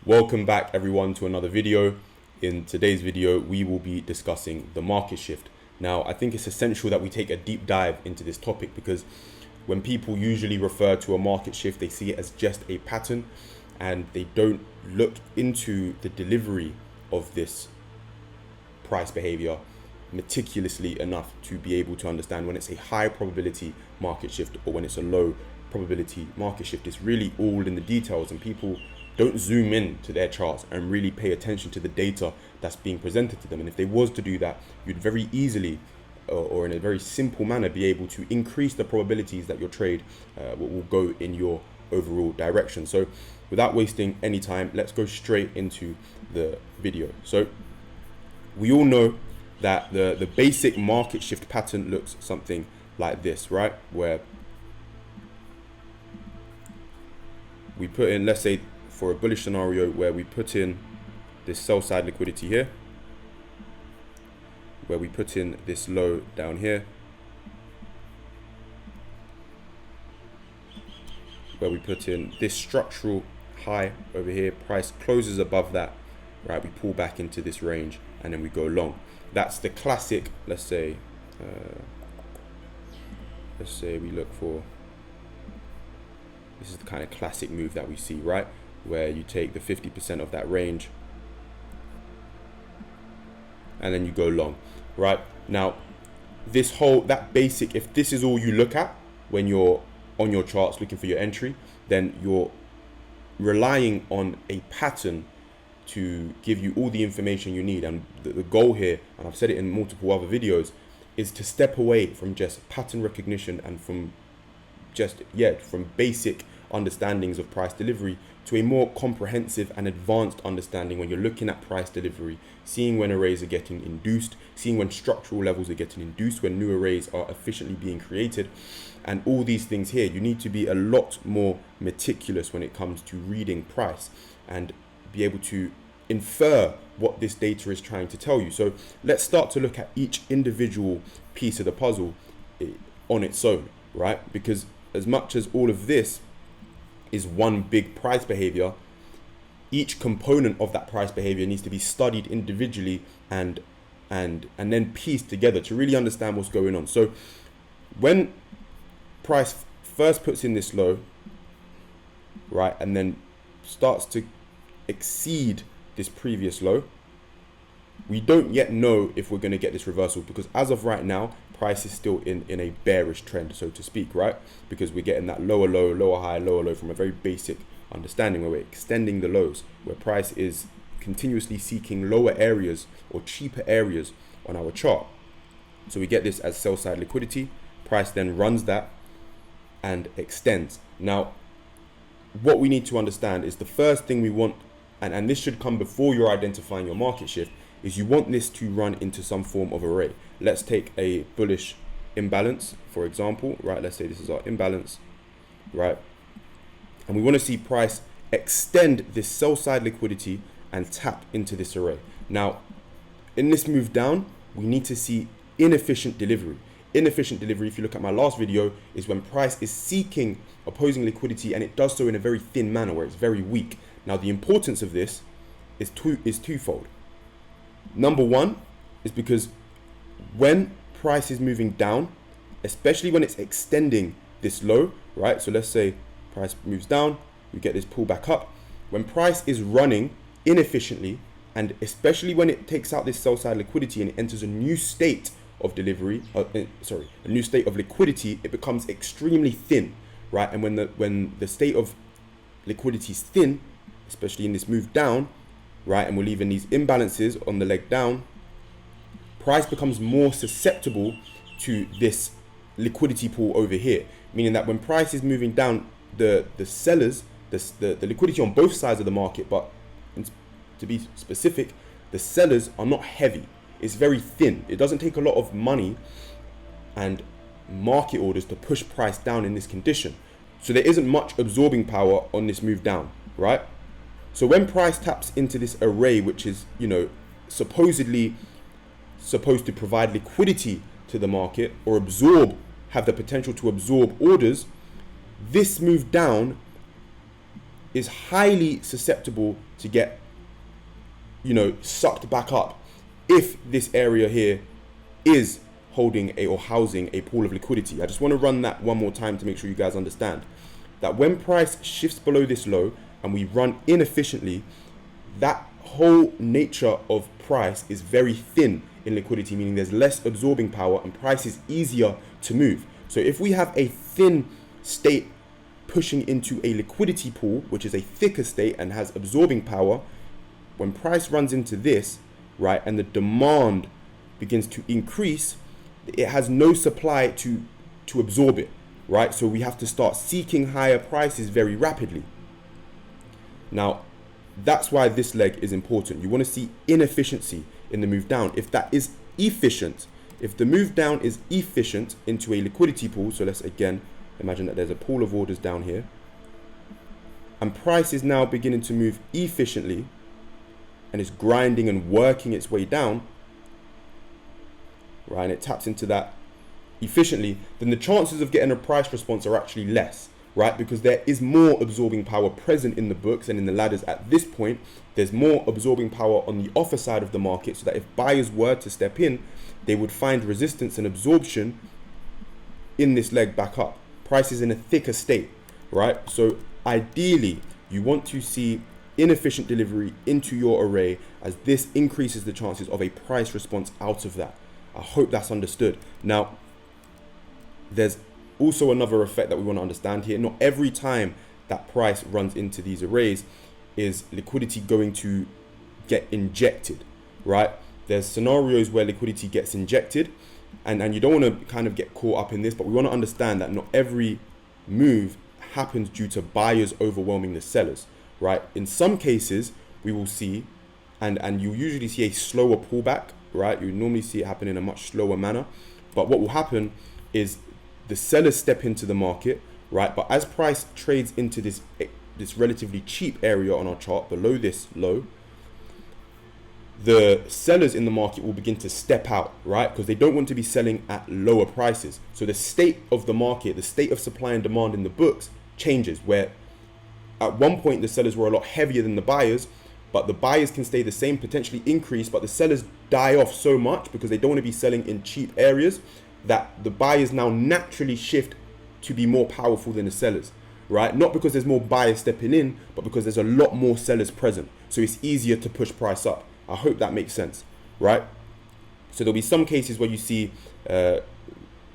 Welcome back everyone to another video. In today's video, we will be discussing the market shift. Now, I think it's essential that we take a deep dive into this topic because when people usually refer to a market shift, they see it as just a pattern and they don't look into the delivery of this price behavior meticulously enough to be able to understand when it's a high probability market shift or when it's a low probability market shift. It's really all in the details, and people don't zoom in to their charts and really pay attention to the data that's being presented to them. And if they was to do that, you'd very easily or in a very simple manner be able to increase the probabilities that your trade will go in your overall direction. So without wasting any time, let's go straight into the video. So we all know that the basic market shift pattern looks something like this, right? Where we put in, let's say for a bullish scenario, where we put in this sell side liquidity here, where we put in this low down here, where we put in this structural high over here, price closes above that, right? We pull back into this range and then we go long. That's the classic, let's say we look for, this is the kind of classic move that we see, right? Where you take the 50% of that range and then you go long, right? Now, that basic, if this is all you look at when you're on your charts looking for your entry, then you're relying on a pattern to give you all the information you need. And the goal here, and I've said it in multiple other videos, is to step away from just pattern recognition and from basic understandings of price delivery to a more comprehensive and advanced understanding when you're looking at price delivery, seeing when arrays are getting induced, seeing when structural levels are getting induced, when new arrays are efficiently being created, and all these things here. You need to be a lot more meticulous when it comes to reading price and be able to infer what this data is trying to tell you. So let's start to look at each individual piece of the puzzle on its own, right? Because as much as all of this is one big price behavior, each component of that price behavior needs to be studied individually and then pieced together to really understand what's going on. So when price first puts in this low, right, and then starts to exceed this previous low, we don't yet know if we're going to get this reversal, because as of right now, price is still in a bearish trend, so to speak, right? Because we're getting that lower low, lower high, lower low from a very basic understanding where we're extending the lows, where price is continuously seeking lower areas or cheaper areas on our chart. So we get this as sell side liquidity. Price then runs that and extends. Now, what we need to understand is the first thing we want, and this should come before you're identifying your market shift, is you want this to run into some form of array. Let's take a bullish imbalance, for example, right? Let's say this is our imbalance, right? And we want to see price extend this sell side liquidity and tap into this array. Now, in this move down, we need to see inefficient delivery. Inefficient delivery, if you look at my last video, is when price is seeking opposing liquidity and it does so in a very thin manner where it's very weak. Now, the importance of this is twofold. Number one is because when price is moving down, especially when it's extending this low, right? So let's say price moves down, we get this pull back up. When price is running inefficiently, and especially when it takes out this sell side liquidity and it enters a new state of delivery, a new state of liquidity, it becomes extremely thin, right? And when the state of liquidity is thin, especially in this move down, right, and we're leaving these imbalances on the leg down, price becomes more susceptible to this liquidity pool over here, meaning that when price is moving down, the sellers, the liquidity on both sides of the market, but to be specific, the sellers are not heavy. It's very thin. It doesn't take a lot of money and market orders to push price down in this condition. So there isn't much absorbing power on this move down, right? So when price taps into this array, which is, supposedly supposed to provide liquidity to the market or have the potential to absorb orders, this move down is highly susceptible to get, sucked back up if this area here is holding or housing a pool of liquidity. I just want to run that one more time to make sure you guys understand that when price shifts below this low and we run inefficiently, that whole nature of price is very thin in liquidity, meaning there's less absorbing power and price is easier to move. So if we have a thin state pushing into a liquidity pool, which is a thicker state and has absorbing power, when price runs into this, right, and the demand begins to increase, it has no supply to absorb it, right? So we have to start seeking higher prices very rapidly. Now, that's why this leg is important. You want to see inefficiency in the move down. If that is efficient, if the move down is efficient into a liquidity pool, so let's again imagine that there's a pool of orders down here, and price is now beginning to move efficiently and it's grinding and working its way down, right, and it taps into that efficiently, then the chances of getting a price response are actually less, right? Because there is more absorbing power present in the books and in the ladders at this point. There's more absorbing power on the offer side of the market, so that if buyers were to step in, they would find resistance and absorption in this leg back up. Price is in a thicker state, right? So ideally, you want to see inefficient delivery into your array, as this increases the chances of a price response out of that. I hope that's understood. Now, there's also another effect that we want to understand here. Not every time that price runs into these arrays is liquidity going to get injected, right? There's scenarios where liquidity gets injected, and you don't want to kind of get caught up in this, but we want to understand that not every move happens due to buyers overwhelming the sellers, right? In some cases, we will see, and you usually see a slower pullback, right? You normally see it happen in a much slower manner, but what will happen is the sellers step into the market, right? But as price trades into this relatively cheap area on our chart below this low, the sellers in the market will begin to step out, right? Because they don't want to be selling at lower prices. So the state of the market, the state of supply and demand in the books changes, where at one point the sellers were a lot heavier than the buyers, but the buyers can stay the same, potentially increase, but the sellers die off so much because they don't want to be selling in cheap areas, that the buyers now naturally shift to be more powerful than the sellers, right? Not because there's more buyers stepping in, but because there's a lot more sellers present. So it's easier to push price up. I hope that makes sense, right? So there'll be some cases where you see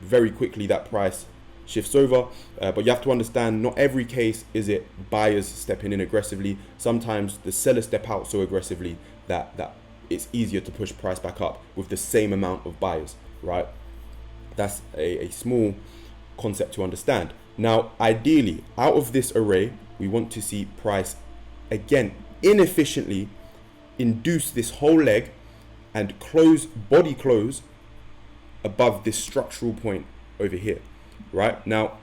very quickly that price shifts over, but you have to understand not every case is it buyers stepping in aggressively. Sometimes the sellers step out so aggressively that it's easier to push price back up with the same amount of buyers, right? That's a small concept to understand. Now, ideally, out of this array, we want to see price, again, inefficiently induce this whole leg and body close above this structural point over here, right? Now,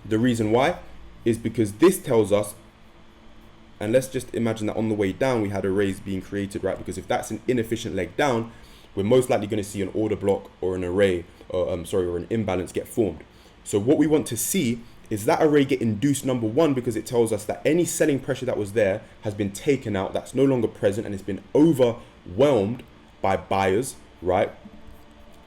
the reason why is because this tells us, and let's just imagine that on the way down, we had arrays being created, right? Because if that's an inefficient leg down, we're most likely going to see an order block or an array, or an imbalance get formed. So what we want to see is that array get induced, number one, because it tells us that any selling pressure that was there has been taken out, that's no longer present, and it's been overwhelmed by buyers, right?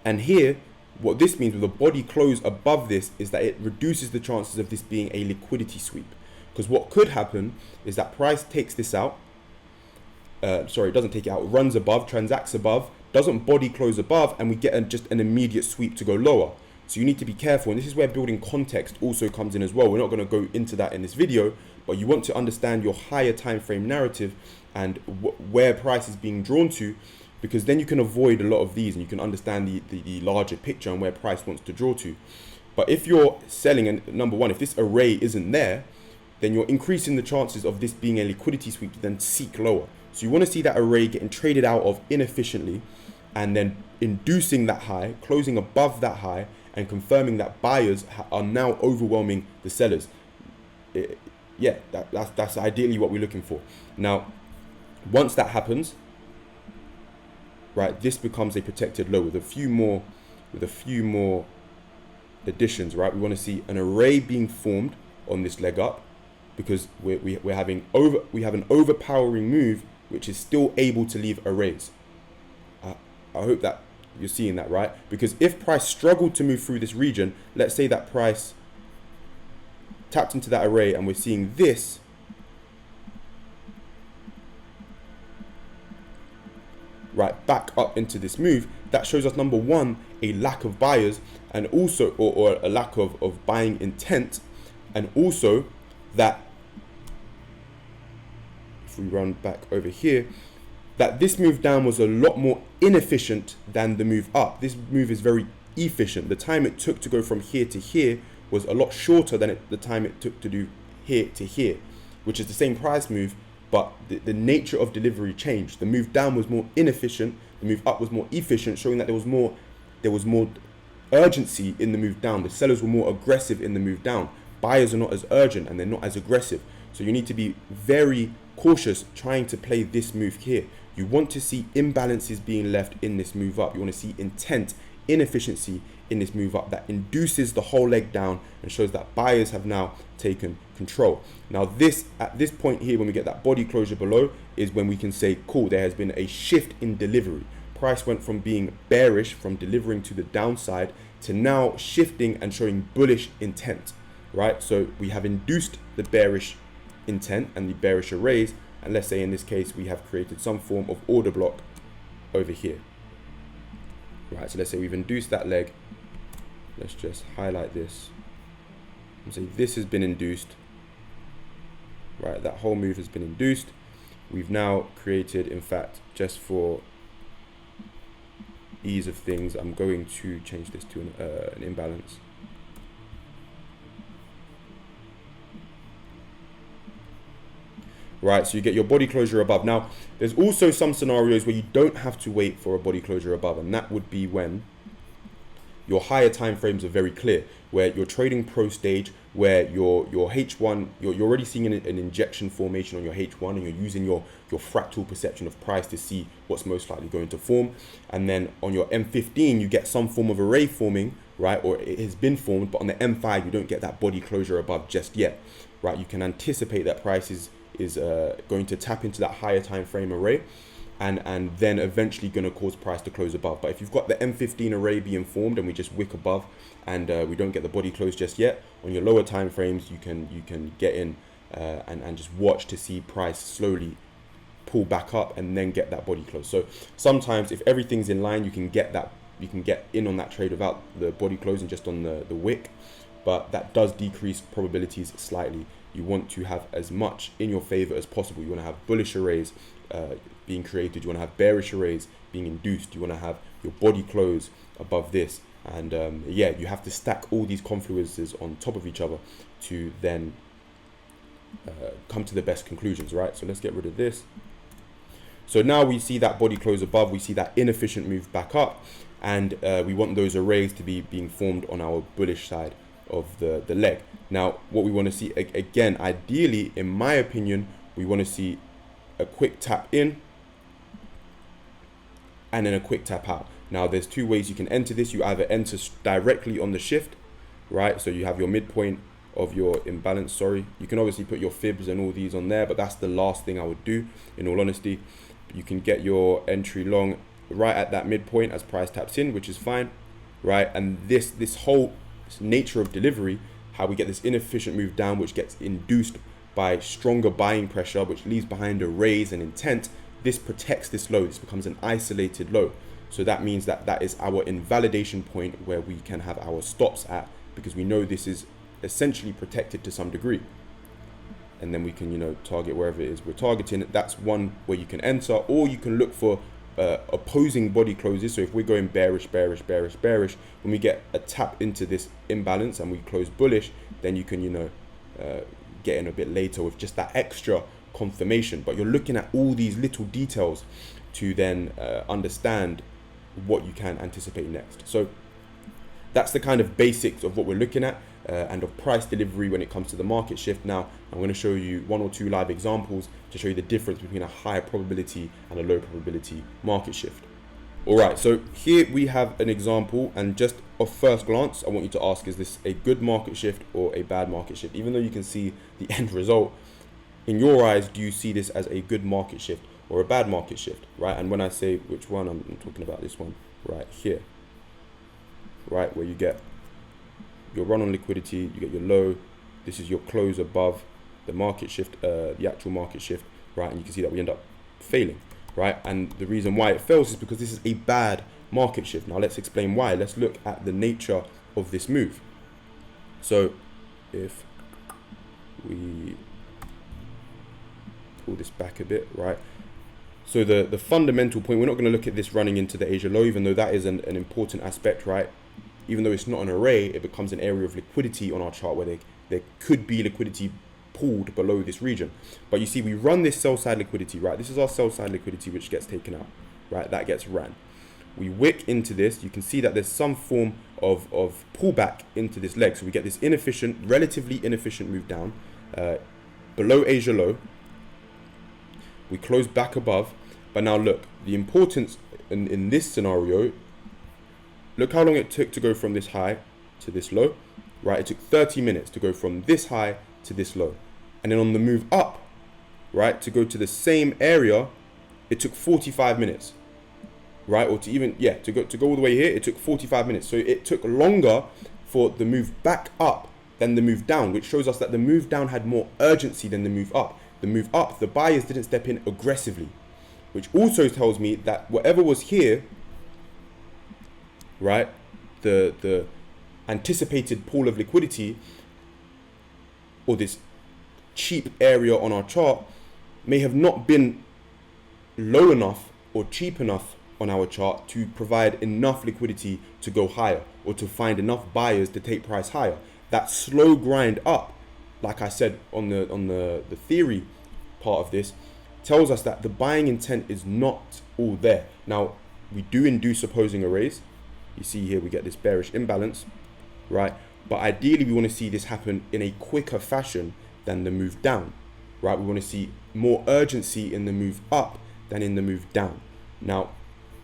And here, what this means with a body close above this is that it reduces the chances of this being a liquidity sweep. Because what could happen is that price takes this out, it doesn't take it out, runs above, transacts above, doesn't body close above, and we get just an immediate sweep to go lower. So you need to be careful, and this is where building context also comes in as well. We're not going to go into that in this video, but you want to understand your higher time frame narrative and where price is being drawn to, because then you can avoid a lot of these and you can understand the larger picture and where price wants to draw to. But if you're selling, and number one, if this array isn't there, then you're increasing the chances of this being a liquidity sweep to then seek lower. So you want to see that array getting traded out of inefficiently and then inducing that high, closing above that high, and confirming that buyers are now overwhelming the sellers. That's ideally what we're looking for. Now, once that happens, right, this becomes a protected low with a few more additions, right? We want to see an array being formed on this leg up, because we have an overpowering move which is still able to leave a raise. I hope that you're seeing that, right? Because if price struggled to move through this region, let's say that price tapped into that array and we're seeing this, right, back up into this move, that shows us, number one, a lack of buyers, and also or a lack of buying intent, and also that if we run back over here, that this move down was a lot more inefficient than the move up. This move is very efficient. The time it took to go from here to here was a lot shorter than the time it took to do here to here, which is the same price move, but the nature of delivery changed. The move down was more inefficient, the move up was more efficient, showing that there was more urgency in the move down. The sellers were more aggressive in the move down. Buyers are not as urgent and they're not as aggressive. So you need to be very cautious trying to play this move here. You want to see imbalances being left in this move up. You want to see intent, inefficiency in this move up that induces the whole leg down and shows that buyers have now taken control. Now this, at this point here, when we get that body closure below, is when we can say, cool, there has been a shift in delivery. Price went from being bearish, from delivering to the downside, to now shifting and showing bullish intent, right? So we have induced the bearish intent and the bearish arrays, and let's say in this case we have created some form of order block over here, right? So let's say we've induced that leg. Let's just highlight this and say this has been induced, right? That whole move has been induced. We've now created, in fact, just for ease of things, I'm going to change this to an imbalance. Right, so you get your body closure above. Now, there's also some scenarios where you don't have to wait for a body closure above, and that would be when your higher time frames are very clear, where you're trading pro stage, where your H1, you're already seeing an injection formation on your H1, and you're using your fractal perception of price to see what's most likely going to form. And then on your M15, you get some form of array forming, right, or it has been formed, but on the M5, you don't get that body closure above just yet, right? You can anticipate that price is going to tap into that higher time frame array, and then eventually going to cause price to close above. But if you've got the M15 array being formed and we just wick above and we don't get the body close just yet, on your lower time frames you can get in and just watch to see price slowly pull back up and then get that body close. So sometimes if everything's in line, you can get in on that trade without the body close and just on the wick, but that does decrease probabilities slightly. You want to have as much in your favor as possible. You want to have bullish arrays being created. You want to have bearish arrays being induced. You want to have your body close above this. And yeah, you have to stack all these confluences on top of each other to then come to the best conclusions, right? So let's get rid of this. So now we see that body close above. We see that inefficient move back up. And we want those arrays to be being formed on our bullish side of the leg. Now what we want to see, again, ideally, in my opinion, we want to see a quick tap in and then a quick tap out. Now there's two ways you can enter this. You either enter directly on the shift, right? So you have your midpoint of your imbalance. Sorry, you can obviously put your fibs and all these on there, but that's the last thing I would do, in all honesty. You can get your entry long right at that midpoint as price taps in, which is fine, right? And this whole nature of delivery, how we get this inefficient move down, which gets induced by stronger buying pressure, which leaves behind a raise and intent, this protects this low. This becomes an isolated low. So that means that is our invalidation point where we can have our stops at, because we know this is essentially protected to some degree. And then we can, you know, target wherever it is we're targeting. That's one where you can enter, or you can look for opposing body closes. So if we're going bearish, bearish, bearish, bearish, when we get a tap into this imbalance and we close bullish, then you can, you know, get in a bit later with just that extra confirmation. But you're looking at all these little details to then understand what you can anticipate next. So that's the kind of basics of what we're looking at and of price delivery when it comes to the market shift. Now I'm going to show you one or two live examples to show you the difference between a high probability and a low probability market shift. All right, so here we have an example, and just of first glance, I want you to ask, is this a good market shift or a bad market shift? Even though you can see the end result, in your eyes, do you see this as a good market shift or a bad market shift, right? And when I say which one, I'm talking about this one right here, right? Where you get your run on liquidity, you get your low, this is your close above the market shift, the actual market shift, right? And you can see that we end up failing, right? And the reason why it fails is because this is a bad market shift. Now let's explain why. Let's look at the nature of this move. So if we pull this back a bit, right? So the fundamental point, we're not going to look at this running into the Asia low, even though that is an important aspect, right? Even though it's not an array, it becomes an area of liquidity on our chart where there could be liquidity pulled below this region. But you see, we run this sell side liquidity, right? This is our sell side liquidity, which gets taken out, right? That gets ran. We wick into this. You can see that there's some form of pullback into this leg. So we get this inefficient, relatively inefficient move down below Asia low. We close back above. But now look, the importance in this scenario, look how long it took to go from this high to this low, right? It took 30 minutes to go from this high to this low. And then on the move up, right, to go to the same area, it took 45 minutes, right? Or to even, yeah, to go all the way here, it took 45 minutes. So it took longer for the move back up than the move down, which shows us that the move down had more urgency than the move up. The move up, the buyers didn't step in aggressively, which also tells me that whatever was here, right, the anticipated pool of liquidity, or this cheap area on our chart, may have not been low enough or cheap enough on our chart to provide enough liquidity to go higher or to find enough buyers to take price higher. That slow grind up, like I said on the theory part of this, tells us that the buying intent is not all there. Now, we do induce opposing arrays. You see here we get this bearish imbalance, right? But ideally we want to see this happen in a quicker fashion than the move down, right? We want to see more urgency in the move up than in the move down. Now,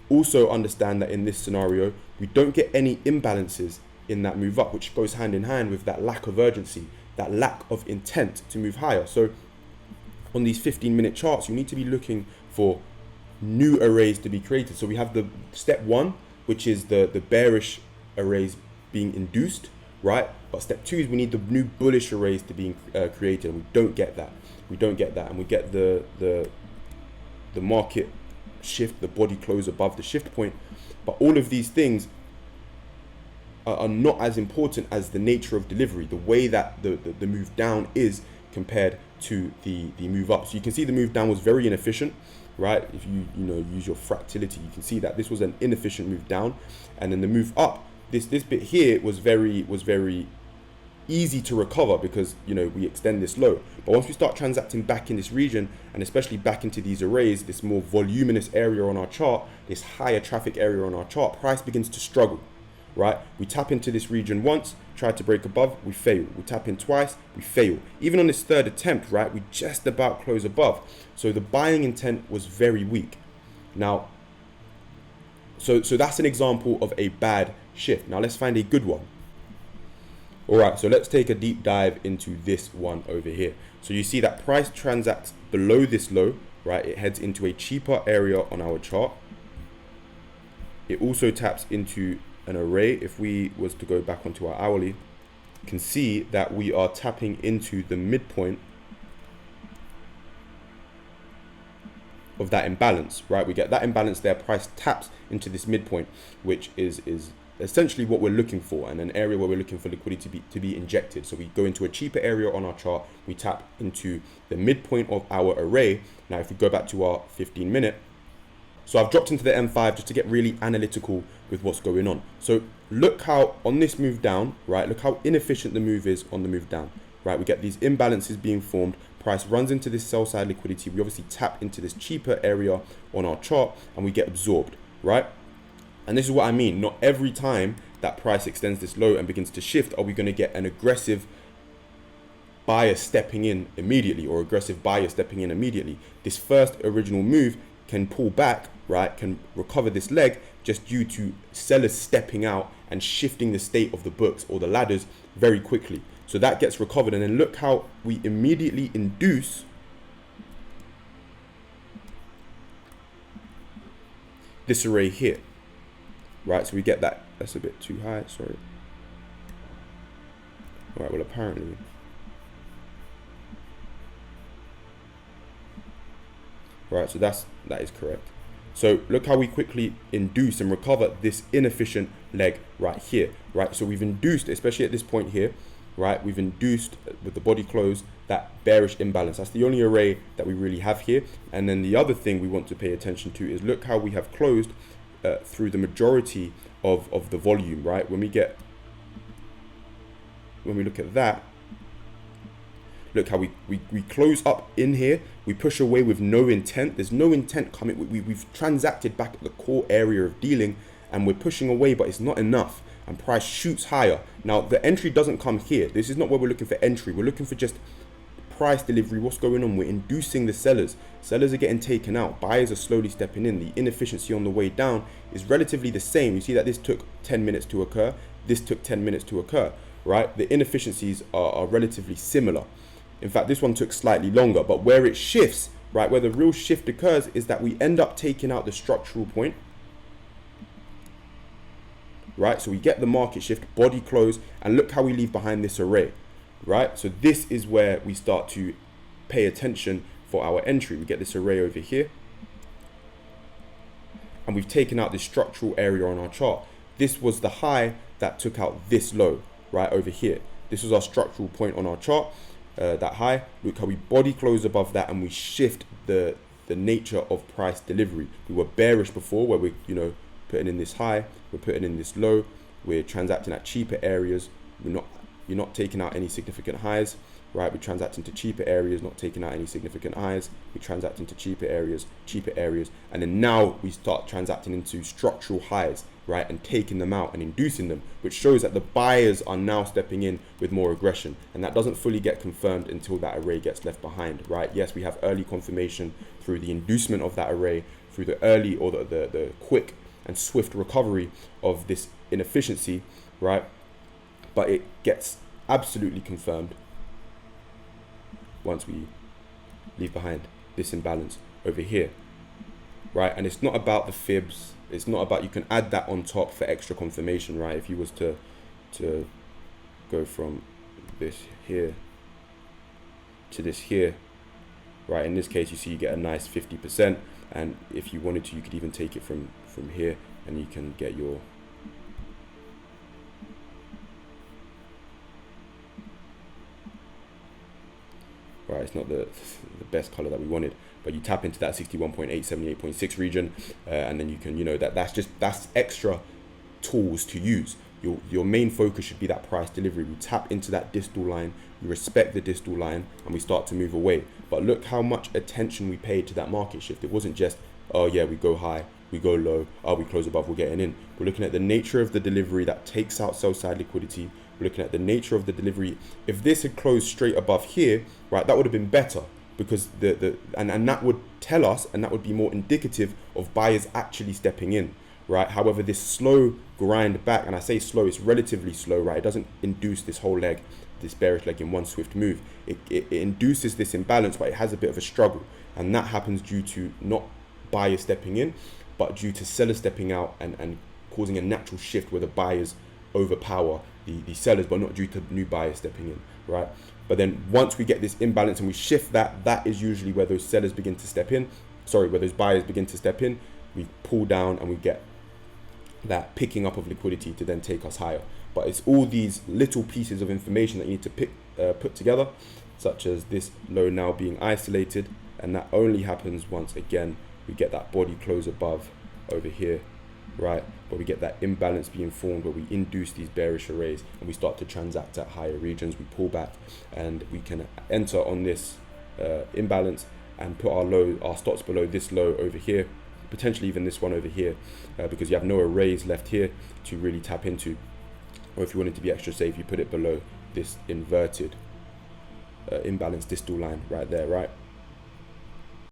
also understand that in this scenario, we don't get any imbalances in that move up, which goes hand in hand with that lack of urgency, that lack of intent to move higher. So on these 15-minute charts, you need to be looking for new arrays to be created. So we have the step one, which is the bearish arrays being induced, right? But step two is we need the new bullish arrays to be created, and we don't get that. We don't get that, and we get the market shift, the body close above the shift point. But all of these things are not as important as the nature of delivery, the way that the move down is compared to the move up. So you can see the move down was very inefficient, right? If you use your fractality, you can see that this was an inefficient move down, and then the move up, this bit here was very easy to recover because we extend this low. But once we start transacting back in this region, and especially back into these arrays, this more voluminous area on our chart, this higher traffic area on our chart, price begins to struggle, right? We tap into this region once, try to break above, we fail. We tap in twice, we fail. Even on this third attempt, right, we just about close above. So the buying intent was very weak. Now, so that's an example of a bad shift. Now let's find a good one. All right, so let's take a deep dive into this one over here. So you see that price transacts below this low, right? It heads into a cheaper area on our chart. It also taps into an array. If we was to go back onto our hourly, you can see that we are tapping into the midpoint of that imbalance, right? We get that imbalance there, price taps into this midpoint, which is essentially what we're looking for, and an area where we're looking for liquidity to be injected. So we go into a cheaper area on our chart, we tap into the midpoint of our array. Now if we go back to our 15-minute, so I've dropped into the M5 just to get really analytical with what's going on. So look how on this move down, right, look how inefficient the move is on the move down, right? We get these imbalances being formed, price runs into this sell side liquidity, we obviously tap into this cheaper area on our chart and we get absorbed, right? And this is what I mean. Not every time that price extends this low and begins to shift are we going to get an aggressive buyer stepping in immediately or aggressive buyer stepping in immediately. This first original move can pull back, right, can recover this leg just due to sellers stepping out and shifting the state of the books or the ladders very quickly. So that gets recovered, and then look how we immediately induce this array here, right? So we get that. That's a bit too high, sorry. All right, well, apparently right, so that is correct. So look how we quickly induce and recover this inefficient leg right here, right? So we've induced, especially at this point here, right? We've induced with the body close that bearish imbalance. That's the only array that we really have here. And then the other thing we want to pay attention to is look how we have closed through the majority of the volume, right? When we look at that, look how we close up in here, we push away with no intent. There's no intent coming. We've transacted back at the core area of dealing, and we're pushing away, but it's not enough, and price shoots higher. Now the entry doesn't come here. This is not where we're looking for entry. We're looking for just price delivery. What's going on? We're inducing the sellers. Sellers are getting taken out. Buyers are slowly stepping in. The inefficiency on the way down is relatively the same. You see that this took 10 minutes to occur. This took 10 minutes to occur, right? The inefficiencies are relatively similar. In fact, this one took slightly longer, but where it shifts, right, where the real shift occurs is that we end up taking out the structural point, right? So we get the market shift, body close, and look how we leave behind this array, right? So this is where we start to pay attention for our entry. We get this array over here, and we've taken out this structural area on our chart. This was the high that took out this low, right, over here. This was our structural point on our chart. That high, look how we body close above that, and we shift the nature of price delivery. We were bearish before, where we're putting in this high, we're putting in this low, we're transacting at cheaper areas. You're not taking out any significant highs, right? We're transacting to cheaper areas, not taking out any significant highs. We're transacting to cheaper areas, and then now we start transacting into structural highs, right, and taking them out and inducing them, which shows that the buyers are now stepping in with more aggression, and that doesn't fully get confirmed until that array gets left behind, right? Yes, we have early confirmation through the inducement of that array, through the early or the quick and swift recovery of this inefficiency, right? But it gets absolutely confirmed once we leave behind this imbalance over here, right? And it's not about the fibs. It's not about, you can add that on top for extra confirmation, right? If you was to go from this here to this here, right? In this case, you see you get a nice 50%. And if you wanted to, you could even take it from here, and you can get your right. It's not the best color that we wanted, but you tap into that 61.8, 78.6 region, and then you can, that's extra tools to use. Your main focus should be that price delivery. We tap into that distal line, we respect the distal line, and we start to move away. But look how much attention we paid to that market shift. It wasn't just, oh yeah, we go high, we go low, oh, we close above, we're getting in. We're looking at the nature of the delivery that takes out sell side liquidity. We're looking at the nature of the delivery. If this had closed straight above here, right, that would have been better, because and that would tell us, and that would be more indicative of buyers actually stepping in, right? However, this slow grind back, and I say slow, it's relatively slow, right? It doesn't induce this whole leg, this bearish leg, in one swift move. It induces this imbalance, but it has a bit of a struggle, and that happens due to not buyers stepping in, but due to sellers stepping out and causing a natural shift where the buyers overpower the sellers, but not due to new buyers stepping in, right? But then once we get this imbalance and we shift that is usually where those sellers begin to step in, where those buyers begin to step in. We pull down and we get that picking up of liquidity to then take us higher. But it's all these little pieces of information that you need to put together, such as this low now being isolated, and that only happens once again we get that body close above over here, right? But we get that imbalance being formed where we induce these bearish arrays and we start to transact at higher regions. We pull back and we can enter on this imbalance and put our stops below this low over here, potentially even this one over here, because you have no arrays left here to really tap into. Or if you wanted to be extra safe, you put it below this inverted imbalance distal line right there, right?